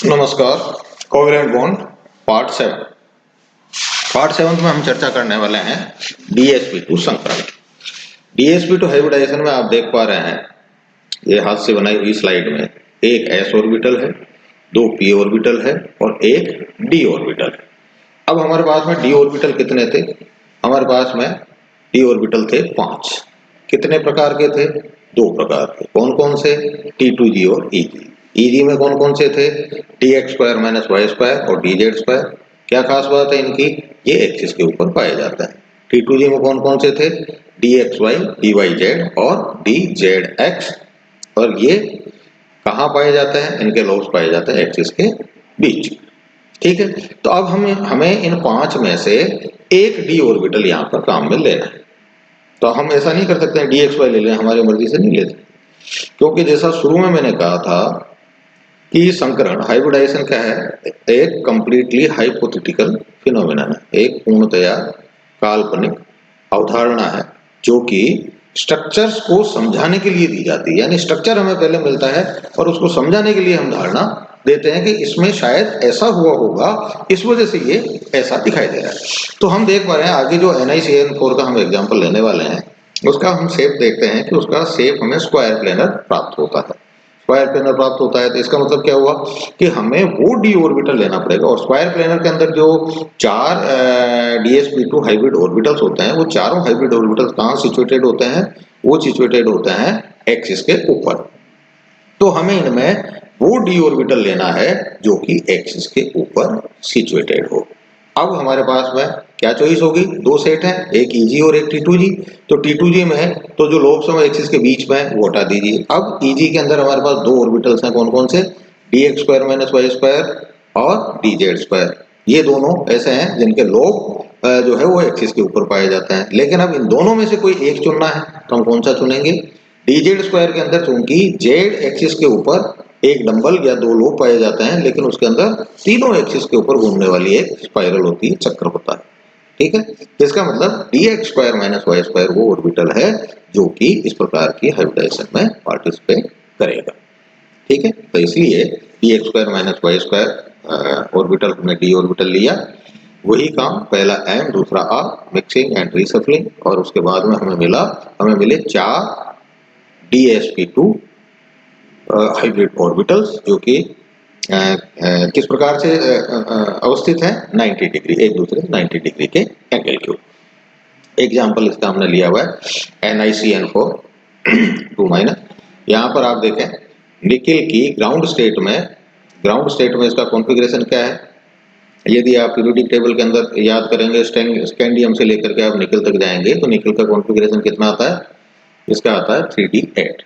नमस्कार। Covalent bond part 7 में हम चर्चा करने वाले हैं DsP2 संकरण। DsP2 हाइब्रिडाइजेशन में आप देख पा रहे हैं, ये हाथ से बनाई हुई स्लाइड में एक s ऑर्बिटल है, दो p ऑर्बिटल है और एक d ऑर्बिटल है। अब हमारे पास में d ऑर्बिटल कितने थे? हमारे पास में d ऑर्बिटल थे 5। कितने प्रकार के थे? 2 प्रकार के। कौन कौन से? T2g और EG। EG में कौन कौन से थे? dx² - y² और dz²। क्या खास बात है इनकी? ये एक्सिस के ऊपर पाए जाते हैं। T2g में कौन कौन से थे? dxy, dyz और dzx। और ये कहाँ पाए जाते हैं? इनके लोब्स पाए जाते हैं एक्सिस के बीच। ठीक है, तो अब हमें इन 5 में से एक d ऑर्बिटल यहाँ पर काम में लेना है। तो हम ऐसा नहीं कर सकते हैं dxy ले लें, हमारी मर्जी से नहीं लेते, क्योंकि जैसा शुरू में मैंने कहा था कि संकरण हाइब्रिडाइजेशन क्या है? एक कंप्लीटली हाइपोथेटिकल फिनोमेनन है, एक पूर्णतया काल्पनिक अवधारणा है जो कि स्ट्रक्चर्स को समझाने के लिए दी जाती है। यानी स्ट्रक्चर हमें पहले मिलता है और उसको समझाने के लिए हम धारणा देते हैं कि इसमें शायद ऐसा हुआ होगा, इस वजह से ये ऐसा दिखाई दे रहा है। तो हम देख पा रहे हैं आगे जो NiCN4 का हम एग्जाम्पल लेने वाले हैं, उसका हम शेप देखते हैं कि उसका शेप हमें स्क्वायर प्लेनर प्राप्त होता है। स्क्वायर प्लेनर प्राप्त होता है तो इसका मतलब क्या हुआ कि हमें वो d ऑर्बिटल लेना पड़ेगा। और स्क्वायर प्लेनर के अंदर जो 4 DsP2 हाइब्रिड ऑर्बिटल्स होते हैं, वो चारों हाइब्रिड ऑर्बिटल्स कहाँ सिचुएटेड होते हैं? वो सिचुएटेड होते हैं एक्सिस के ऊपर। तो हमें इनमें वो d ऑर्बिटल लेना है जो कि एक्सिस के ऊपर सिचुएटेड हो। अब हमारे पास में क्या चॉइस होगी? 2 सेट है, एक EG और एक T2g। तो T2g में तो जो लोब्स हैं एक्सिस के बीच में, वो हटा दीजिए। अब EG के अंदर हमारे पास 2 ऑर्बिटल्स हैं, कौन कौन से? dx² - y² और dz²। ये दोनों ऐसे हैं जिनके लोब जो है वो एक्सिस के ऊपर पाए जाते हैं। लेकिन अब इन दोनों में से कोई एक चुनना है, तो हम कौन सा चुनेंगे? dz² के अंदर चूंकि z एक्सिस के ऊपर एक डंबल या 2 लोब पाए जाते हैं, लेकिन उसके अंदर तीनों एक्सिस के ऊपर घूमने वाली एक स्पाइरल होती है, चक्र होता है। ठीक है, इसका मतलब dx² - y² वो ऑर्बिटल है जो कि इस प्रकार की हाइब्रिडाइजेशन में पार्टिसिपेट करेगा। ठीक है, तो इसलिए dx² - y² ऑर्बिटल हमने d ऑर्बिटल लिया। वही काम, पहला m दूसरा r, मिक्सिंग एंड रीसफलिंग, और उसके बाद में हमें मिले 4 DsP2 हाइब्रिड ऑर्बिटल्स जो कि किस प्रकार से अवस्थित है? 90 डिग्री, एक दूसरे 90 डिग्री के एंगल के ऊपर। एग्जाम्पल इसका हमने लिया हुआ है NiCN4 2-। यहाँ पर आप देखें निकेल की ग्राउंड स्टेट में इसका कॉन्फ़िगरेशन क्या है? यदि आप पीरियोडिक टेबल के अंदर याद करेंगे, स्कैंडियम से लेकर के आप निकेल तक जाएंगे, तो निकेल का कॉन्फ़िगरेशन कितना आता है? इसका आता है 3d8।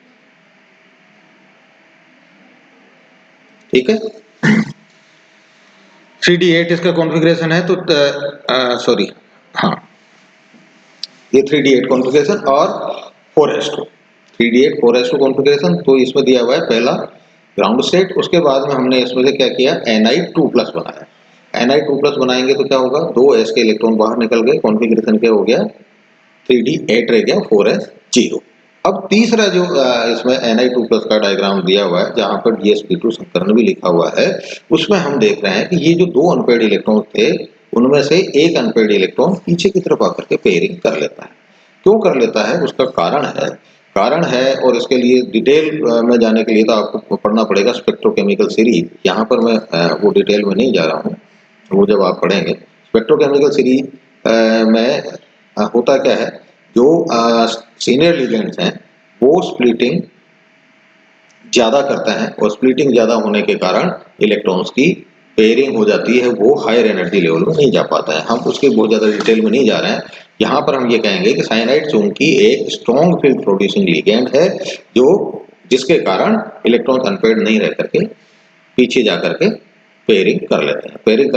ठीक है, 3d8 इसका कॉन्फ़िगरेशन है। तो सॉरी, हाँ, ये 3d8 कॉन्फ़िगरेशन और 4s2, 3d8 4s2 कॉन्फ़िगरेशन। तो इसमें दिया हुआ है पहला ग्राउंड स्टेट, उसके बाद में हमने इसमें से क्या किया? Ni2+ बनाया। Ni2+ बनाएंगे तो क्या होगा? 2s के इलेक्ट्रॉन बाहर निकल गए, कॉन्फ़िगरेशन क्या हो गया? 3d8 रह गया, 4s0। अब तीसरा जो इसमें Ni2+ का डायग्राम दिया हुआ है, जहां पर DsP2 संकरण भी लिखा हुआ है, उसमें हम देख रहे हैं कि ये जो 2 अनपेयर्ड इलेक्ट्रॉन थे, उनमें से एक अनपेयर्ड इलेक्ट्रॉन पीछे की तरफ आकर के पेयरिंग कर लेता है। क्यों कर लेता है? उसका कारण है और इसके लिए डिटेल में जाने के लिए तो आपको पढ़ना पड़ेगा स्पेक्ट्रोकेमिकल सीरीज। यहाँ पर मैं वो डिटेल में नहीं जा रहा हूँ, वो जब आप पढ़ेंगे। स्पेक्ट्रोकेमिकल सीरीज में होता क्या है, जो सीनियर लिगेंड्स हैं वो स्प्लिटिंग ज्यादा करते हैं, और स्प्लिटिंग ज्यादा होने के कारण इलेक्ट्रॉन्स की पेयरिंग हो जाती है, वो हायर एनर्जी लेवल में नहीं जा पाता है। हम उसके बहुत ज्यादा डिटेल में नहीं जा रहे हैं। यहाँ पर हम ये कहेंगे कि साइनाइड चूंकि एक स्ट्रॉन्ग फील्ड प्रोड्यूसिंग लिगेंड है, जो जिसके कारण इलेक्ट्रॉन अनपेयर्ड नहीं रह करके पीछे जा करके पेयरिंग कर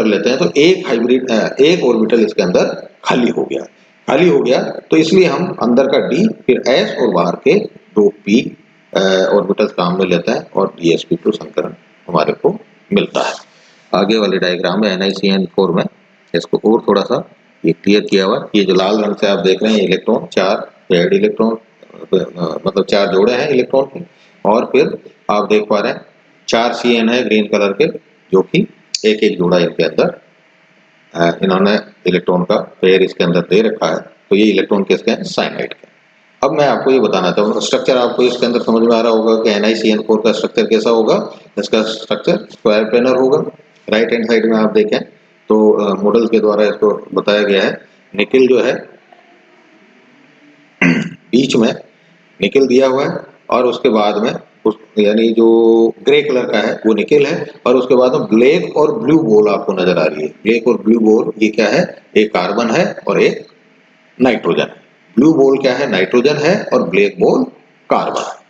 लेते हैं। तो एक ऑर्बिटल इसके अंदर खाली हो गया, तो इसलिए हम अंदर का d फिर s और बाहर के 2 p ऑर्बिटल्स काम में लेता है और DsP2 संकरण हमारे को मिलता है। आगे वाले डायग्राम में NiCN4 में इसको और थोड़ा सा ये क्लियर किया हुआ। ये जो लाल रंग से आप देख रहे हैं इलेक्ट्रॉन, 4 पेयर्ड इलेक्ट्रॉन, मतलब 4 जोड़े हैं इलेक्ट्रॉन के, और फिर आप देख पा रहे हैं 4 CN है ग्रीन कलर के, जो कि एक एक जोड़ा इनके अंदर इन्होंने इलेक्ट्रॉन का पेयर इसके अंदर दे रखा है। तो ये इलेक्ट्रॉन किसके हैं? साइनाइड के। अब मैं आपको ये बताना चाहूंगा स्ट्रक्चर आपको इसके अंदर समझ में आ रहा होगा कि NiCN4 का स्ट्रक्चर कैसा होगा। इसका स्ट्रक्चर स्क्वायर प्लेनर होगा। राइट हैंड साइड में आप देखें तो मॉडल के द्वारा इसको बताया गया है। निकेल जो है बीच में निकेल दिया हुआ है और उसके बाद में उस यानी जो ग्रे कलर का है वो निकेल है और उसके बाद में ब्लैक और ब्लू बॉल आपको नजर आ रही है। ब्लैक और ब्लू बॉल ये क्या है? एक कार्बन है और एक नाइट्रोजन है। ब्लू बॉल क्या है? नाइट्रोजन है और ब्लैक बॉल कार्बन है।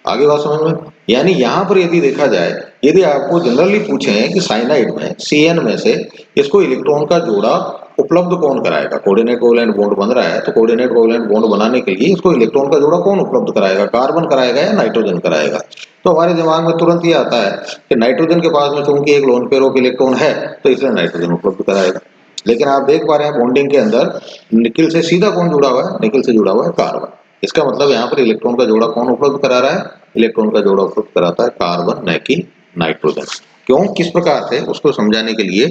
आगे बात समझ में? यानी यहां पर यदि देखा जाए, यदि आपको जनरली पूछें कि साइनाइड में CN में से इसको इलेक्ट्रॉन का जोड़ा उपलब्ध कौन कराएगा? कोऑर्डिनेट कोवैलेंट बॉन्ड बन रहा है तो कोऑर्डिनेट कोवैलेंट बॉन्ड बनाने के लिए इसको इलेक्ट्रॉन का जोड़ा कौन उपलब्ध कराएगा? कार्बन कराएगा या नाइट्रोजन कराएगा? तो हमारे दिमाग में तुरंत ये आता है कि नाइट्रोजन के पास में चूंकि एक लोन पेयर ऑफ इलेक्ट्रॉन है तो इसलिए नाइट्रोजन उपलब्ध कराएगा। लेकिन आप देख पा रहे हैं बॉन्डिंग के अंदर निकेल से सीधा कौन जुड़ा हुआ है? निकेल से जुड़ा हुआ है कार्बन। इसका मतलब यहाँ पर इलेक्ट्रॉन का जोड़ा कौन उपलब्ध करा रहा है? इलेक्ट्रॉन का जोड़ा उपलब्ध कराता है कार्बन, न कि नाइट्रोजन। क्यों, किस प्रकार से, उसको समझाने के लिए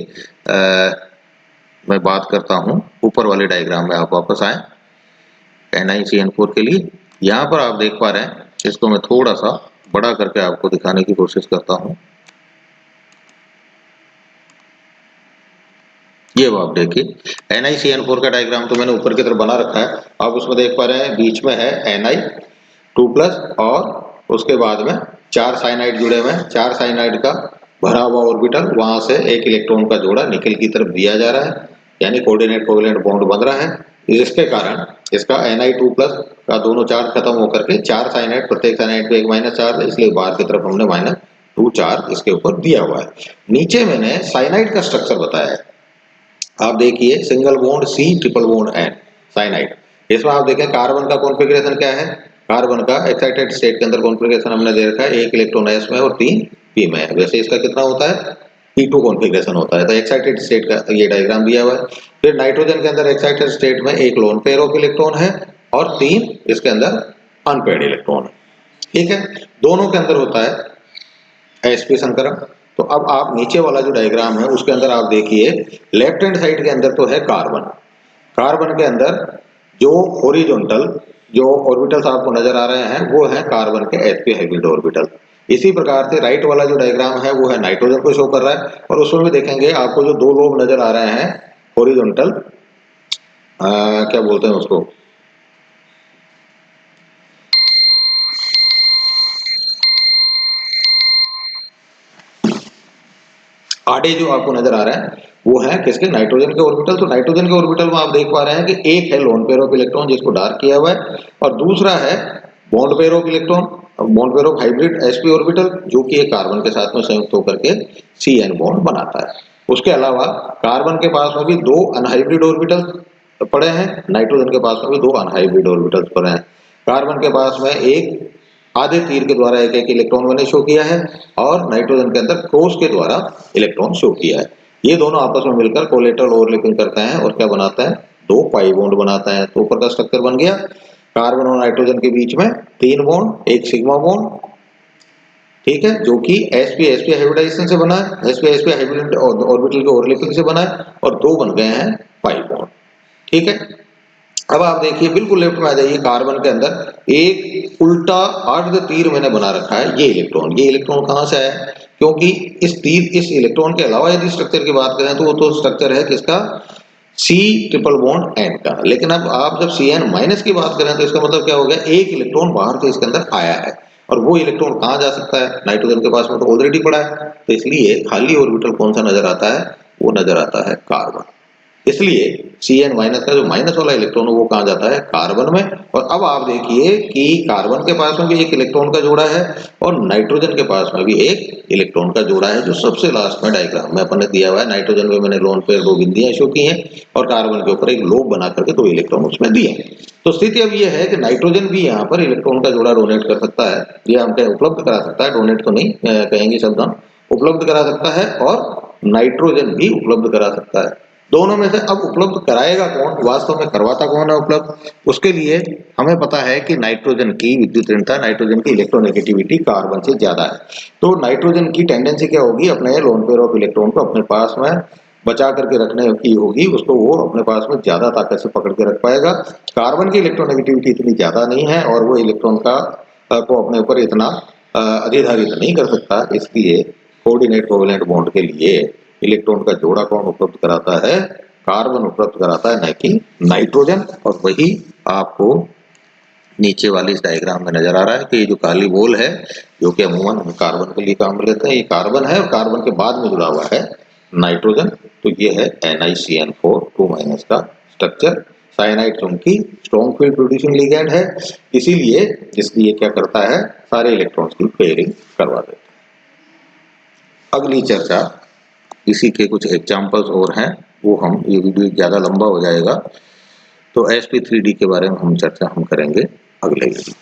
मैं बात करता हूं। ऊपर वाले डायग्राम में आप वापस आए NiCN4 के लिए। यहां पर आप देख पा रहे हैं, इसको मैं थोड़ा सा बड़ा करके आपको दिखाने की कोशिश करता हूं। ये वो आप देखिए NiCN4 का डायग्राम तो मैंने ऊपर की तरफ बना रखा है। आप उसमें देख पा रहे हैं बीच में है Ni2+ और उसके बाद में 4 साइनाइड जुड़े हुए हैं। 4 साइनाइड का भरा हुआ ऑर्बिटल, वहां से एक इलेक्ट्रॉन का जोड़ा निकेल की तरफ दिया जा रहा है, यानी कोऑर्डिनेट कोवैलेंट बॉन्ड बन रहा है। जिसके कारण इसका Ni2+ का दोनों चार्ज खत्म होकर के 4 साइनाइड, प्रत्येक साइनाइड पे एक माइनस चार्ज है, इसलिए बाहर की तरफ हमने -2 चार्ज इसके ऊपर दिया हुआ है। नीचे मैंने साइनाइड का स्ट्रक्चर बताया है। आप देखिए single bond C, triple bond N, cyanide. इसमें आप देखें कार्बन का कॉन्फ़िगरेशन क्या है? कार्बन का एक्साइटेड स्टेट के अंदर कॉन्फ़िगरेशन हमने दे रखा है, 1 इलेक्ट्रॉन S में और 3 P में है। वैसे इसका कितना होता है? P2 कॉन्फ़िगरेशन होता है। तो एक्साइटेड स्टेट का ये डायग्राम दिया हुआ है। फिर नाइट्रोजन के अंदर एक्साइटेड स्टेट में एक लोन पेयर ऑफ इलेक्ट्रॉन है और 3 इसके अंदर अनपेयर्ड इलेक्ट्रॉन है। ठीक है, दोनों के अंदर होता है sp संकरण। तो अब आप नीचे वाला जो डायग्राम है उसके अंदर आप देखिए, लेफ्ट हैंड साइड के अंदर तो है कार्बन। कार्बन के अंदर जो हॉरिजॉन्टल जो ऑर्बिटल्स आपको नजर आ रहे हैं वो है कार्बन के sp हाइब्रिड ऑर्बिटल। इसी प्रकार से राइट वाला जो डायग्राम है वो है नाइट्रोजन को शो कर रहा है और उसमें भी देखेंगे आपको जो 2 लोब नजर आ रहे हैं हॉरिजॉन्टल, क्या बोलते हैं उसको, आड़े जो आपको नजर आ रहा है वो है किसके? नाइट्रोजन के ऑर्बिटल। तो नाइट्रोजन के ऑर्बिटल में आप देख पा रहे हैं कि एक है लोन पेयर ऑफ इलेक्ट्रॉन जिसको डार्क किया हुआ है और दूसरा है bond pair of electron, bond pair of hybrid sp orbital, जो कि एक कार्बन के साथ में संयुक्त होकर के CN बॉन्ड बनाता है। उसके अलावा कार्बन के पास में भी 2 अनहाइब्रिड ऑर्बिटल पड़े हैं, नाइट्रोजन के पास में भी 2 अनहाइब्रिड ऑर्बिटल्स पड़े हैं। कार्बन के पास में एक आधे तीर के द्वारा एक एक इलेक्ट्रॉन मैंने शो किया है और नाइट्रोजन के अंदर क्रॉस के द्वारा इलेक्ट्रॉन शो किया है। ये दोनों आपस में मिलकर कोलेटरल ओवरलैपिंग करते हैं और क्या बनाता है? 2 पाई बॉन्ड बनाता है। तो ऊपर का स्ट्रक्चर बन गया, कार्बन और नाइट्रोजन के बीच में 3 बॉन्ड, एक सिग्मा बॉन्ड, ठीक है, जो कि sp sp हाइब्रिडाइजेशन से बना है, sp sp हाइब्रिड ऑर्बिटल के ओवरलैपिंग से बना है और 2 बन गए हैं पाई बॉन्ड। ठीक है, अब आप देखिए बिल्कुल लेफ्ट में आ जाइए, कार्बन के अंदर एक उल्टा अर्ध तीर मैंने बना रखा है। ये इलेक्ट्रॉन कहां से आया? क्योंकि इस इलेक्ट्रॉन के अलावा यदि स्ट्रक्चर की बात करें तो वो तो स्ट्रक्चर है किसका? C ट्रिपल बॉन्ड N का। लेकिन अब आप जब Cn- की बात करें तो इसका मतलब क्या हो गया? एक इलेक्ट्रॉन बाहर से इसके अंदर आया है और वो इलेक्ट्रॉन कहां जा सकता है? नाइट्रोजन के पास में तो ऑलरेडी पड़ा है, तो इसलिए खाली ऑर्बिटल कौन सा नजर आता है? वो नजर आता है कार्बन। इसलिए Cn- का जो माइनस वाला इलेक्ट्रॉन है वो कहां जाता है? कार्बन में। और अब आप देखिए कि कार्बन के पास में भी एक इलेक्ट्रॉन का जोड़ा है और नाइट्रोजन के पास में भी एक इलेक्ट्रॉन का जोड़ा है, जो सबसे लास्ट में डायग्राम में अपन ने दिया हुआ है। नाइट्रोजन में मैंने लोन पेयर 2 बिंदियां शो की हैं और कार्बन के ऊपर एक लोब बना करके 2 इलेक्ट्रॉन उसमें दिए। तो स्थिति अब यह है कि नाइट्रोजन भी यहाँ पर इलेक्ट्रॉन का जोड़ा डोनेट कर सकता है, या हम उपलब्ध करा सकता है, डोनेट तो नहीं कहेंगे शब्द हम, उपलब्ध करा सकता है और नाइट्रोजन भी उपलब्ध करा सकता है। दोनों में से अब उपलब्ध कराएगा कौन, वास्तव में करवाता कौन है उपलब्ध? उसके लिए हमें पता है कि नाइट्रोजन की विद्युत ऋणता, नाइट्रोजन की इलेक्ट्रोनेगेटिविटी कार्बन से ज्यादा है। तो नाइट्रोजन की टेंडेंसी क्या होगी, अपने लोन पेयर ऑफ इलेक्ट्रॉन को अपने पास में बचा करके रखने की होगी, उसको वो अपने पास में ज्यादा ताकत से पकड़ के रख पाएगा। कार्बन की इलेक्ट्रोनेगेटिविटी इतनी ज्यादा नहीं है और वो इलेक्ट्रॉन का को अपने ऊपर इतना अधिधारित नहीं कर सकता, इसलिए कोऑर्डिनेट कोवेलेंट बॉन्ड के लिए इलेक्ट्रॉन का जोड़ा कौन उपलब्ध कराता है, कार्बन उपलब्ध कराता है, न कि नाइट्रोजन। और वही आपको नीचे वाली इस डायग्राम में नजर आ रहा है कि ये जो काली बॉल है, जो कि अमूमन हम कार्बन के लिए काम लेते हैं, ये कार्बन है और कार्बन के बाद में जुड़ा हुआ है नाइट्रोजन। तो ये है NiCN4 2- का स्ट्रक्चर। साइनाइड चूंकि स्ट्रॉन्ग फील्ड प्रोड्यूसिंग लिगैंड है, इसीलिए इसलिए क्या करता है, सारे इलेक्ट्रॉन्स की पेयरिंग करवा देता है। अगली चर्चा इसी के कुछ एग्जांपल्स और हैं, वो हम, ये वीडियो ज़्यादा लंबा हो जाएगा, तो sp3d के बारे में हम चर्चा करेंगे अगले वीडियो।